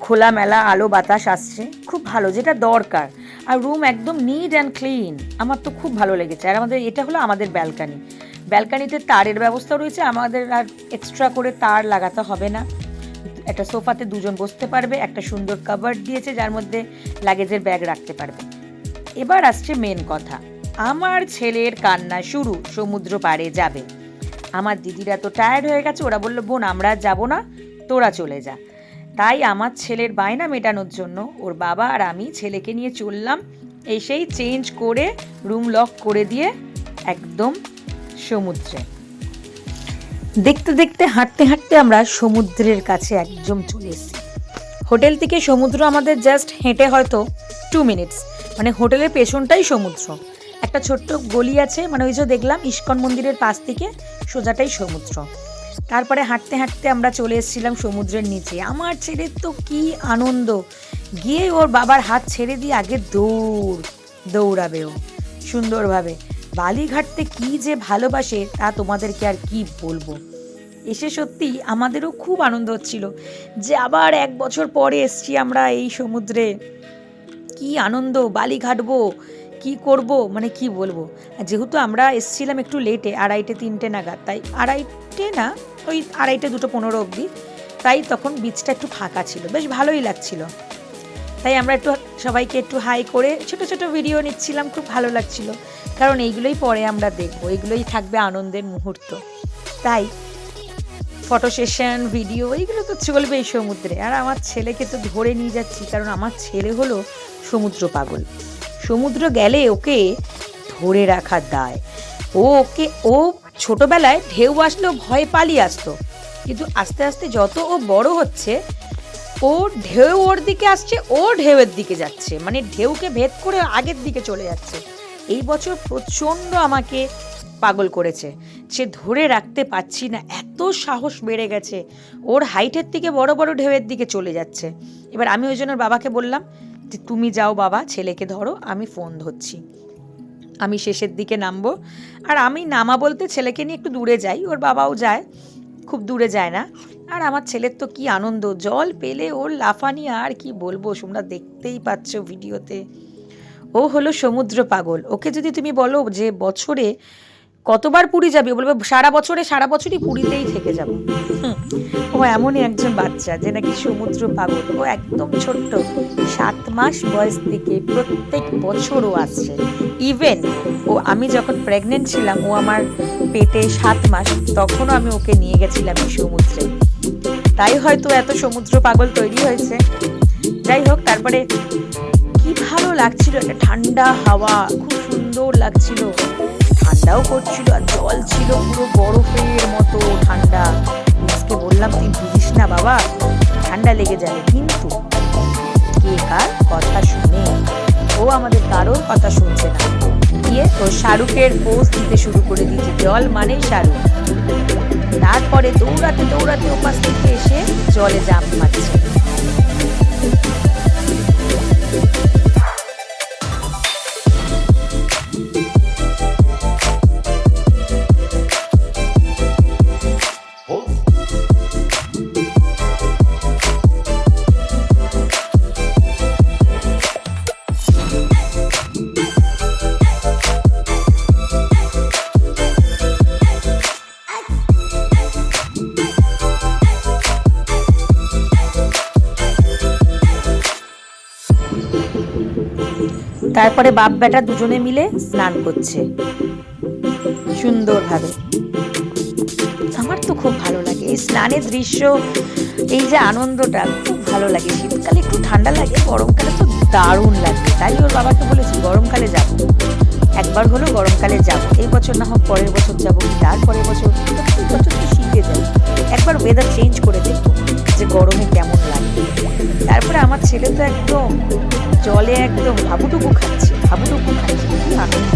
খোলামেলা আলো বাতাস আসছে, খুব ভালো, যেটা দরকার। আর রুম একদম নিট অ্যান্ড ক্লিন, আমার তো খুব ভালো লেগেছে। আর আমাদের এটা হলো আমাদের ব্যালকানি। ব্যালকানিতে তারের ব্যবস্থা রয়েছে, আমাদের আর এক্সট্রা করে তার লাগাতে হবে না। একটা সোফাতে দুজন বসতে পারবে, একটা সুন্দর কাভার দিয়েছে যার মধ্যে লাগেজের ব্যাগ রাখতে পারবে। এবার আসছে মেন কথা, আমার ছেলের কান্না শুরু, সমুদ্র পাড়ে যাবে। আমার দিদিরা তো টায়ার্ড হয়ে গেছে, ওরা বললো বোন আমরা যাব না, তোরা চলে যা। তাই আমার ছেলের বায়না মেটানোর জন্য ওর বাবা আর আমি ছেলেকে নিয়ে চললাম। এসেই চেঞ্জ করে রুম লক করে দিয়ে একদম সমুদ্রে। দেখতে দেখতে হাঁটতে হাঁটতে আমরা সমুদ্রের কাছে একদম চলে এসেছি। হোটেল থেকে সমুদ্র আমাদের জাস্ট হেঁটে হয়তো 2 মিনিটস, মানে হোটেলের পেছনটাই সমুদ্র। একটা ছোট্ট গলি আছে, মানে ওই যে দেখলাম ইস্কন মন্দিরের পাশ থেকে সোজাটাই সমুদ্র। তারপরে হাঁটতে হাঁটতে আমরা চলে এসেছিলাম সমুদ্রের নিচে। আমার ছেলের তো কি আনন্দ, গিয়ে ওর বাবার হাত ছেড়ে দিয়ে আগে দৌড়াবে ও সুন্দরভাবে। বালিঘাটতে কি যে ভালোবাসে তা তোমাদেরকে আর কি বলবো। এসে সত্যি আমাদেরও খুব আনন্দ হচ্ছিল যে আবার 1 বছর পরে এসছি আমরা এই সমুদ্রে। কি আনন্দ, বালি ঘাটবো, কি করব, মানে কি বলবো। আর যেহেতু আমরা এসছিলাম একটু লেটে, 2:30-3টে নাগাদ, তাই 2:30 না, ওই 2:30, 2:15 অবধি, তাই তখন বিচটা একটু ফাঁকা ছিল, বেশ ভালোই লাগছিল। তাই আমরা একটু সবাইকে একটু হাই করে ছোট ছোট ভিডিও নিচ্ছিলাম, খুব ভালো লাগছিল। কারণ এইগুলোই পরে আমরা দেখবো, এইগুলোই থাকবে আনন্দের মুহূর্ত। তাই ফটো সেশন, ভিডিও এইগুলো তো চলবেই সমুদ্রে। আর আমার ছেলেকে তো ধরে নিয়ে যাচ্ছি, কারণ আমার ছেলে হলো সমুদ্র পাগল। সমুদ্র গেলে ওকে ধরে রাখার দায়। ও ছোটবেলায় ঢেউ আসলেও ভয়ে পালিয়ে আসতো, কিন্তু আস্তে আস্তে যত ও বড় হচ্ছে, ও ঢেউ ওর দিকে আসছে, ও ঢেউয়ের দিকে যাচ্ছে, মানে ঢেউকে ভেদ করে আগের দিকে চলে যাচ্ছে। এই বছর প্রচণ্ড আমাকে পাগল করেছে, সে ধরে রাখতে পারছি না, এত সাহস বেড়ে গেছে, ওর হাইটের থেকে বড় বড় ঢেউয়ের দিকে চলে যাচ্ছে। এবার আমি ওই জন্য বাবাকে বললাম যে তুমি যাও বাবা, ছেলেকে ধরো, আমি ফোন ধরছি, আমি শেষের দিকে নামবো। আর আমি নামা বলতে ছেলেকে নিয়ে একটু দূরে যাই, ওর বাবাও যায়, খুব দূরে যায় না। আর আমার ছেলের তো কি আনন্দ, জল পেলে ওর লাফানি আর কি বলবো, তোমরা দেখতেই পাচ্ছ ভিডিওতে। ও হলো সমুদ্র পাগল। ওকে যদি তুমি বলো যে বছরে কতবার পুরী যাবে, বলবে সারা বছরই পুরীতেই থেকে যাবো। ও এমনই একজন বাচ্চা যে নাকি সমুদ্র পাগল। ও একদম ছোট্ট, 7 মাস বয়স থেকে প্রত্যেক বছর ও আসছে। ইভেন আমি যখন প্রেগনেন্ট ছিলাম, ও আমার পেটে 7 মাস, তখনও আমি ওকে নিয়ে গেছিলাম এই সমুদ্রে। তাই হয়তো এত সমুদ্র পাগল তৈরি হয়েছে। যাই হোক, তারপরে কি ভালো লাগছিল, একটা ঠান্ডা হাওয়া, খুব সুন্দর লাগছিল, ঠান্ডাও করছিল, আর জল ছিল পুরো বরফের মতো ঠান্ডা। মিসকে বললাম তুই বুঝিস না বাবা, ঠান্ডা লেগে যাবে, কিন্তু কে কার কথা শুনে, ও আমাদের কারোর কথা শুনছে না। গিয়ে ও শাহরুখের পোজ দিতে শুরু করে দিয়েছে, জল মানে শাহরুখ। তারপরে দৌড়াতে দৌড়াতে ওপাশ থেকে এসে জলে জাম্প মারছে। তারপরে বাপ বেটা দুজনে মিলে স্নান করছে সুন্দরভাবে। আমার তো খুব ভালো লাগে এই স্নানের দৃশ্য, এই যে আনন্দটা খুব ভালো লাগে। শীতকালে একটু ঠান্ডা লাগে, গরমকালে তো দারুণ লাগে। তাই ওর বাবাকে বলেছি গরমকালে যাব, একবার হলো গরমকালে যাব, এই বছর না হোক পরের বছর যাবো, তারপরের বছর, প্রত্যেক বছর তো শীতে যাই, একবার ওয়েদার চেঞ্জ করে দেখবো যে গরমে কেমন লাগে। তারপরে আমার ছেলে তো একদম জলে একদম হাবুডুবু খাচ্ছে, কি আনন্দ।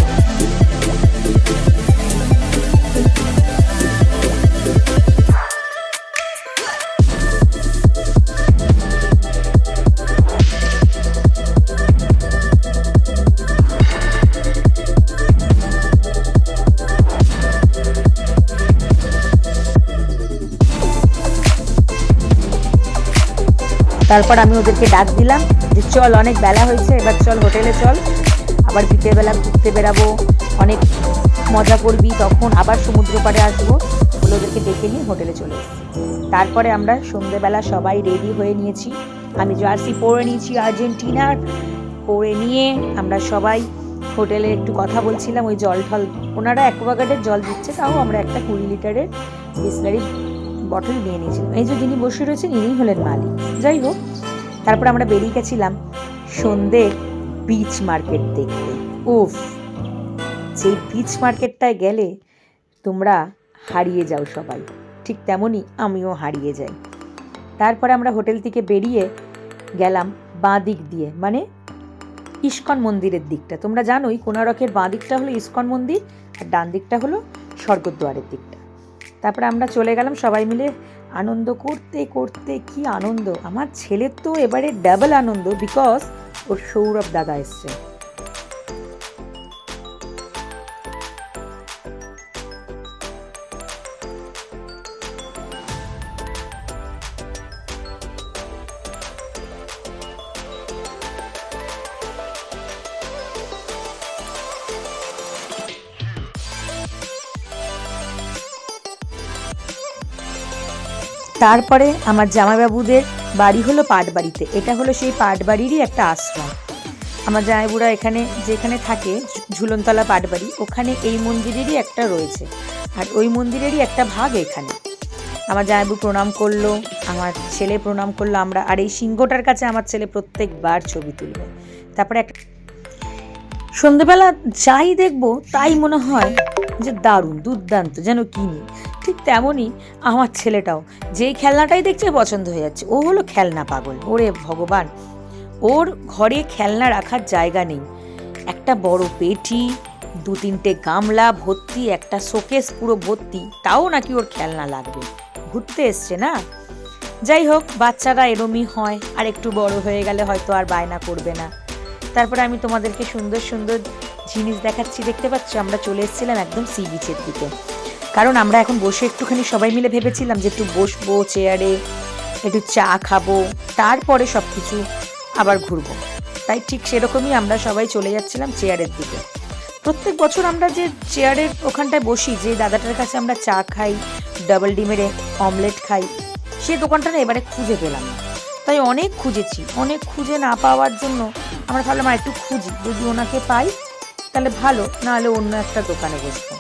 তারপর আমি ওদেরকে ডাক দিলাম যে চল, অনেক বেলা হয়েছে, এবার চল হোটেলে চল, আবার বিকেলবেলা ঘুরতে বেরাবো, অনেক মজা করবি, তখন আবার সমুদ্র পাড়ে আসবো বলে ওদেরকে ডেকে নিয়ে হোটেলে চলে এসেছি। তারপরে আমরা সন্ধ্যেবেলা সবাই রেডি হয়ে নিয়েছি, আমি জার্সি পরে নিয়েছি আর্জেন্টিনার, পরে নিয়ে আমরা সবাই হোটেলে একটু কথা বলছিলাম। ওই জল ঠল, ওনারা অ্যাকোয়াগার্ডের জল দিচ্ছে, তাও আমরা একটা 20 লিটারের বিসলারি বটল নিয়ে নিয়েছিলাম। এই যে যিনি বসে রয়েছেন ইনিই হলেন মালিক। যাই হোক, তারপর আমরা বেরিয়ে গেছিলাম সন্ধে বিচ মার্কেট দেখতে। উফ, সেই বিচ মার্কেটটায় গেলে তোমরা হারিয়ে যাও সবাই, ঠিক তেমনই আমিও হারিয়ে যাই। তারপরে আমরা হোটেল থেকে বেরিয়ে গেলাম বাঁ দিক দিয়ে, মানে ইস্কন মন্দিরের দিকটা। তোমরা জানোই কোনারকের বাঁ দিকটা হলো ইস্কন মন্দির, আর ডান দিকটা হলো স্বর্গদ্বারের দিকটা। তারপরে আমরা চলে গেলাম সবাই মিলে, আনন্দ করতে করতে কি আনন্দ। আমার ছেলের তো এবারে ডাবল আনন্দ, বিকজ ওর সৌরভ দাদা এসছে। তারপরে আমার জামাইবাবুদের বাড়ি হলো পাটবাড়িতে। এটা হলো সেই পাটবাড়িরই একটা আশ্রম। আমার জামাইবাবুরা এখানে যেখানে থাকে ঝুলনতলা পাটবাড়ি, ওখানে এই মন্দিরেরই একটা রয়েছে, আর ওই মন্দিরেরই একটা ভাগ এখানে। আমার জামাইবাবু প্রণাম করলো, আমার ছেলে প্রণাম করলো, আমরা আর এই সিংহটার কাছে আমার ছেলে প্রত্যেকবার ছবি তুলবে। তারপরে একটা সন্ধেবেলা যাই দেখবো তাই মনে হয় যে দারুণ দুর্দান্ত, যেন কিনি। ঠিক তেমনই আমার ছেলেটাও যেই খেলনাটাই দেখছে পছন্দ হয়ে যাচ্ছে। ও হলো খেলনা পাগল। ওরে ভগবান, ওর ঘরে খেলনা রাখার জায়গা নেই। একটা বড় পেটি, 2-3টে গামলা ভর্তি, একটা শোকেস পুরো ভর্তি, তাও নাকি ওর খেলনা লাগবে। ঘুরতে এসছে না। যাই হোক, বাচ্চারা এরমই হয়, আর একটু বড় হয়ে গেলে হয়তো আর বায়না করবে না। তারপরে আমি তোমাদেরকে সুন্দর সুন্দর জিনিস দেখাচ্ছি। দেখতে পাচ্ছ, আমরা চলে এসেছিলাম একদম সি বিচের দিকে, কারণ আমরা এখন বসে একটুখানি সবাই মিলে ভেবেছিলাম যে একটু বসবো চেয়ারে, একটু চা খাবো, তারপরে সব কিছু আবার ঘুরবো। তাই ঠিক সেরকমই আমরা সবাই চলে যাচ্ছিলাম চেয়ারের দিকে। প্রত্যেক বছর আমরা যে চেয়ারের ওখানটায় বসি, যে দাদাটার কাছে আমরা চা খাই, ডাবল ডিমের অমলেট খাই, সেই দোকানটা না এবারে খুঁজে পেলাম না। তাই অনেক খুঁজেছি, অনেক খুঁজে না পাওয়ার জন্য আমরা ভাবলাম আর একটু খুঁজি, যদি ওনাকে পাই তাহলে ভালো, না হলে অন্য একটা দোকানে বসবো।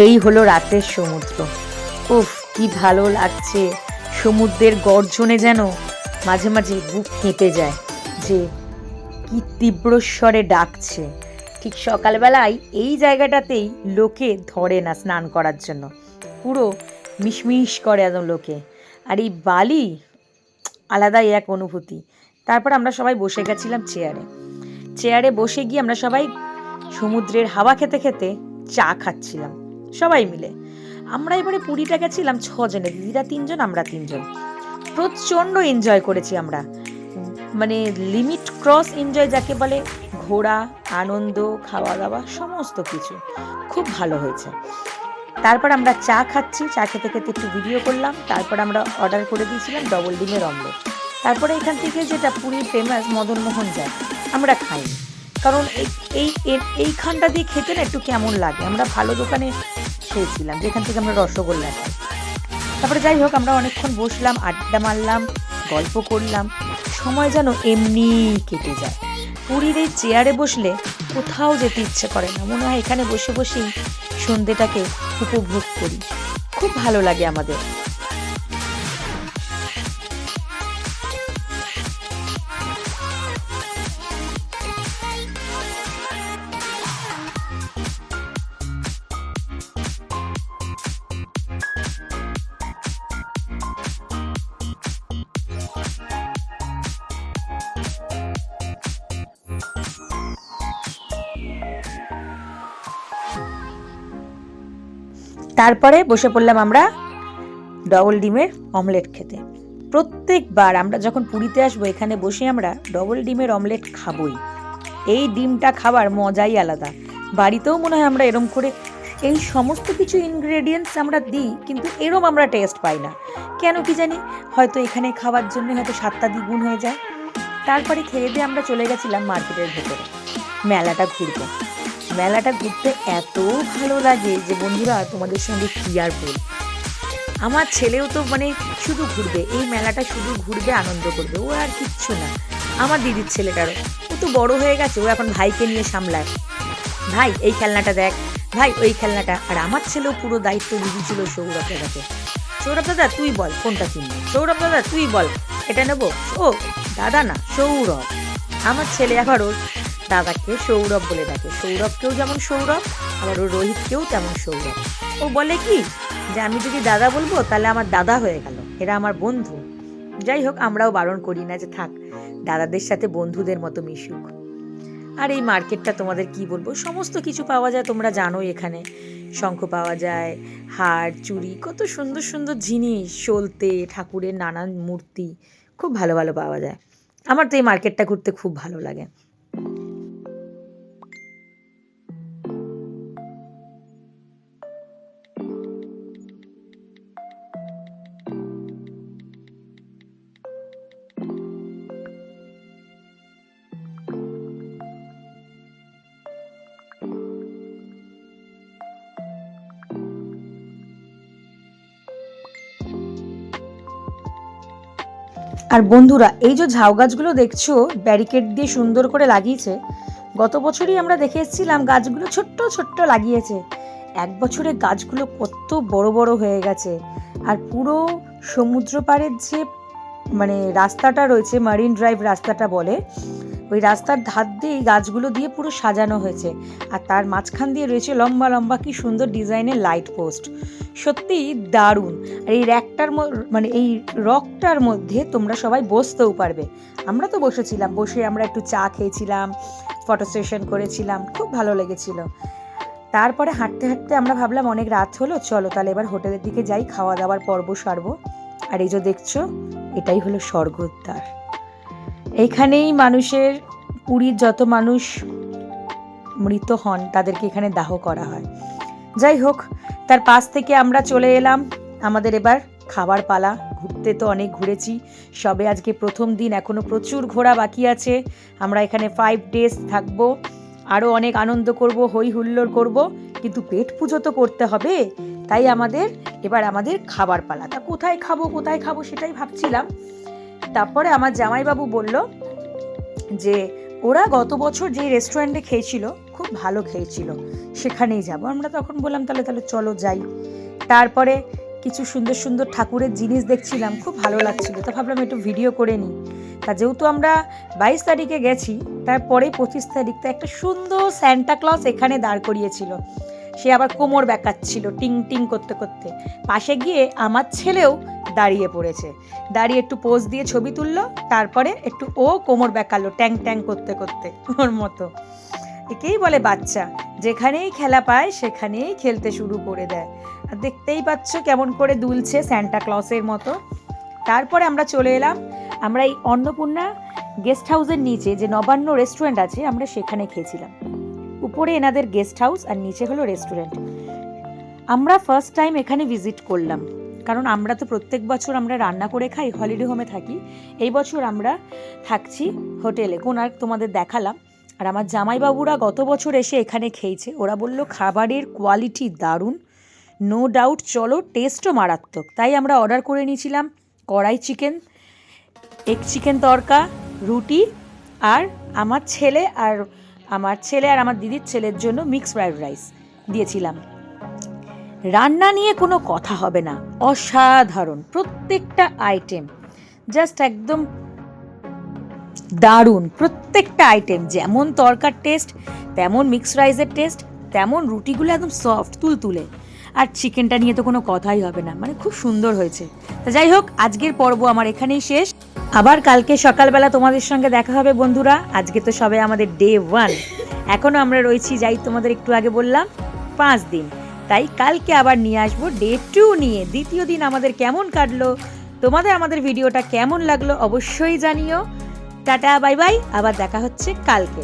এই হলো রাতের সমুদ্র। উফ, কি ভালো লাগছে। সমুদ্রের গর্জনে যেন মাঝে মাঝে বুক কেঁপে যায়, যে কি তীব্র স্বরে ডাকছে। ঠিক সকালবেলায় এই জায়গাটাতেই লোকে ধরে না স্নান করার জন্য, পুরো মিশমিশ করে একদম লোকে। আর এই বালি আলাদাই এক অনুভূতি। তারপর আমরা সবাই বসে গেছিলাম চেয়ারে। চেয়ারে বসে গিয়ে আমরা সবাই সমুদ্রের হাওয়া খেতে খেতে চা খাচ্ছিলাম সবাই মিলে। আমরা এবারে পুরীটা গেছিলাম 6 জনে, দিদিরা 3 জন, আমরা 3 জন। প্রচণ্ড এনজয় করেছি আমরা, মানে লিমিট ক্রস এনজয় যাকে বলে। ঘোরা, আনন্দ, খাওয়া দাওয়া সমস্ত কিছু খুব ভালো হয়েছে। তারপর আমরা চা খাচ্ছি, চা খেতে খেতে একটু ভিডিও করলাম। তারপর আমরা অর্ডার করে দিয়েছিলাম ডবল ডিমের অমলেট। তারপরে এখান থেকে যেটা পুরীর ফেমাস মদনমোহন যায়, আমরা খাইনি, কারণ এই এইখানটা দিয়ে খেতে না একটু কেমন লাগে। আমরা ভালো দোকানে খেয়েছিলাম, যেখান থেকে আমরা রসগোল্লা খাই। তারপরে যাই হোক, আমরা অনেকক্ষণ বসলাম, আড্ডা মারলাম, গল্প করলাম, সময় যেন এমনি কেটে যায়। পুরীর এই চেয়ারে বসলে কোথাও যেতে ইচ্ছে করে না, মনে হয় এখানে বসে বসেই সন্ধেটাকে উপভোগ করি। খুব ভালো লাগে আমাদের। তারপরে বসে পড়লাম আমরা ডবল ডিমের অমলেট খেতে। প্রত্যেকবার আমরা যখন পুরীতে আসবো, এখানে বসে আমরা ডবল ডিমের অমলেট খাবই। এই ডিমটা খাবার মজাই আলাদা। বাড়িতেও মনে হয় আমরা এরম করে এই সমস্ত কিছু ইনগ্রেডিয়েন্টস আমরা দিই, কিন্তু এরম আমরা টেস্ট পাই না কেন কি জানি। হয়তো এখানে খাওয়ার জন্য হয়তো স্বাদটা দ্বিগুণ হয়ে যায়। তারপরে খেয়ে দিয়ে আমরা চলে গেছিলাম মার্কেটের ভেতরে, মেলাটা ঘুরবো। মেলাটা ঘুরতে এত ভালো লাগে যে বন্ধুরা, তোমাদের সঙ্গে কি আর বল। আমার ছেলেও তো মানে শুধু ঘুরবে, এই মেলাটা শুধু ঘুরবে, আনন্দ করবে, ও আর কিচ্ছু না। আমার দিদির ছেলেটারও, ও তো বড় হয়ে গেছে, ও এখন ভাইকে নিয়ে সামলায়। ভাই এই খেলনাটা দেখ, ভাই ওই খেলনাটা। আর আমার ছেলেও পুরো দায়িত্ব দিয়েছিল সৌরভ দাদাকে। সৌরভ দাদা তুই বল কোনটা কিনবো, সৌরভ দাদা তুই বল এটা নেবো। ও দাদা না, সৌরভ। আমার ছেলে আবার ওর দাদাকে সৌরভ বলে ডাকে। সৌরভকেও যেমন সৌরভ, আবার ওর রোহিতকেও তেমন সৌরভ। ও বলে কি যে আমি যদি দাদা বলবো তাহলে আমার দাদা হয়ে গেল, এরা আমার বন্ধু। যাই হোক, আমরাও বারণ করি না, যে থাক, দাদাদের সাথে বন্ধুদের মতো মিশুক। আর এই মার্কেটটা তোমাদের কি বলবো, সমস্ত কিছু পাওয়া যায়, তোমরা জানো। এখানে শঙ্খ পাওয়া যায়, হার, চুড়ি, কত সুন্দর সুন্দর জিনিস, সলতে, ঠাকুরের নানান মূর্তি খুব ভালো ভালো পাওয়া যায়। আমার তো এই মার্কেটটা ঘুরতে খুব ভালো লাগে। আর বন্ধুরা, এই যে ঝাউ গাছগুলো দেখছো ব্যারিকেড দিয়ে সুন্দর করে লাগিয়েছে, গত বছরই আমরা দেখে এসেছিলাম গাছগুলো ছোট্ট ছোট্ট লাগিয়েছে, এক বছরে গাছগুলো কত বড় বড় হয়ে গেছে। আর পুরো সমুদ্র পাড়ের যে মানে রাস্তাটা রয়েছে, মারিন ড্রাইভ রাস্তাটা বলে, ওই রাস্তার ধার দিয়ে এই গাছগুলো দিয়ে পুরো সাজানো হয়েছে। আর তার মাঝখান দিয়ে রয়েছে লম্বা লম্বা কি সুন্দর ডিজাইনের লাইট পোস্ট, সত্যি দারুণ। আর এই র্যাকটার মানে এই রকটার মধ্যে তোমরা সবাই বসতেও পারবে। আমরা তো বসেছিলাম, বসে আমরা একটু চা খেয়েছিলাম, ফটো সেশন করেছিলাম, খুব ভালো লেগেছিল। তারপরে হাঁটতে হাঁটতে আমরা ভাবলাম অনেক রাত হলো, চলো তাহলে এবার হোটেলের দিকে যাই, খাওয়া দাওয়ার পর্ব সারবো। আর এই যে দেখছো, এটাই হলো স্বর্গদ্বার। এইখানেই মানুষের, পুরীর যত মানুষ মৃত হন তাদেরকে এখানে দাহ করা হয়। যাই হোক, তার পাশ থেকে আমরা চলে এলাম, আমাদের এবার খাবার পালা। ঘুরতে তো অনেক ঘুরেছি, সবে আজকে প্রথম দিন, এখনো প্রচুর ঘোরা বাকি আছে। আমরা এখানে 5 days থাকবো, আরও অনেক আনন্দ করব, হই হুল্লোড় করব, কিন্তু পেট পুজো তো করতে হবে। তাই এবার আমাদের খাবার পালা। তা কোথায় খাবো সেটাই ভাবছিলাম। তারপরে আমার জামাইবাবু বলল যে ওরা গত বছর যে রেস্টুরেন্টে খেয়েছিল, খুব ভালো খেয়েছিল, সেখানেই যাব। আমরা তখন বললাম তাহলে চলো যাই। তারপরে কিছু সুন্দর সুন্দর ঠাকুরের জিনিস দেখছিলাম, খুব ভালো লাগছিল, তো ভাবলাম একটু ভিডিও করে নিই। তা যেহেতু আমরা 22 তারিখে গেছি, তারপরে 25 তারিখটা একটা সুন্দর স্যান্টা ক্লজ এখানে দাঁড় করিয়েছিল। সে আবার কোমর বেঁকাচ্ছিল টিং টিং করতে করতে। পাশে গিয়ে আমার ছেলেও দাঁড়িয়ে পড়েছে, দাঁড়িয়ে একটু পোজ দিয়ে ছবি তুললো, তারপরে একটু ও কোমর বেঁকালো ট্যাং ট্যাং করতে করতে ওর মতো। একেই বলে বাচ্চা, যেখানেই খেলা পায় সেখানেই খেলতে শুরু করে দেয়। আর দেখতেই পাচ্ছ কেমন করে দুলছে স্যান্টা ক্লসের মতো। তারপরে আমরা চলে এলাম, আমরা এই অন্নপূর্ণা গেস্ট হাউসের নিচে যে নবান্ন রেস্টুরেন্ট আছে, আমরা সেখানে খেয়েছিলাম। উপরে এনাদের গেস্ট হাউস আর নিচে হলো রেস্টুরেন্ট। আমরা ফার্স্ট টাইম এখানে ভিজিট করলাম, কারণ আমরা তো প্রত্যেক বছর আমরা রান্না করে খাই, হলিডে হোমে থাকি। এই বছর আমরা থাকছি হোটেলে, কোনার্ক তোমাদের দেখালাম। আর আমার জামাইবাবুরা গত বছর এসে এখানে খেয়েছে, ওরা বলল খাবারের কোয়ালিটি দারুণ, নো ডাউট, চলো টেস্টও মারাত্মক। তাই আমরা অর্ডার করে নিয়েছিলাম কড়াই চিকেন, এগ চিকেন তড়কা, রুটি, আর আমার ছেলে আর আমার দিদির ছেলের জন্য মিক্স ফ্রাইড রাইস দিয়েছিলাম। রান্না নিয়ে কোনো কথা হবে না, অসাধারণ, প্রত্যেকটা আইটেম জাস্ট একদম দারুণ। প্রত্যেকটা আইটেম, যেমন তরকার টেস্ট, তেমন মিক্স রাইসের টেস্ট, তেমন রুটিগুলো একদম সফট তুলতুলে। আর চিকেনটা নিয়ে তো কোনো কথাই হবে না, মানে খুব সুন্দর হয়েছে। তা যাই হোক, আজকের পর্ব আমার এখানেই শেষ। আবার কালকে সকালবেলা তোমাদের সঙ্গে দেখা হবে বন্ধুরা। আজকে তো সবে আমাদের ডে 1, এখনও আমরা রয়েছি, যাই তোমাদের একটু আগে বললাম 5 দিন। তাই কালকে আবার নিয়ে আসবো ডে 2 নিয়ে। দ্বিতীয় দিন আমাদের কেমন কাটলো, তোমাদের আমাদের ভিডিওটা কেমন লাগলো অবশ্যই জানিও। টাটা, বাই বাই, আবার দেখা হচ্ছে কালকে।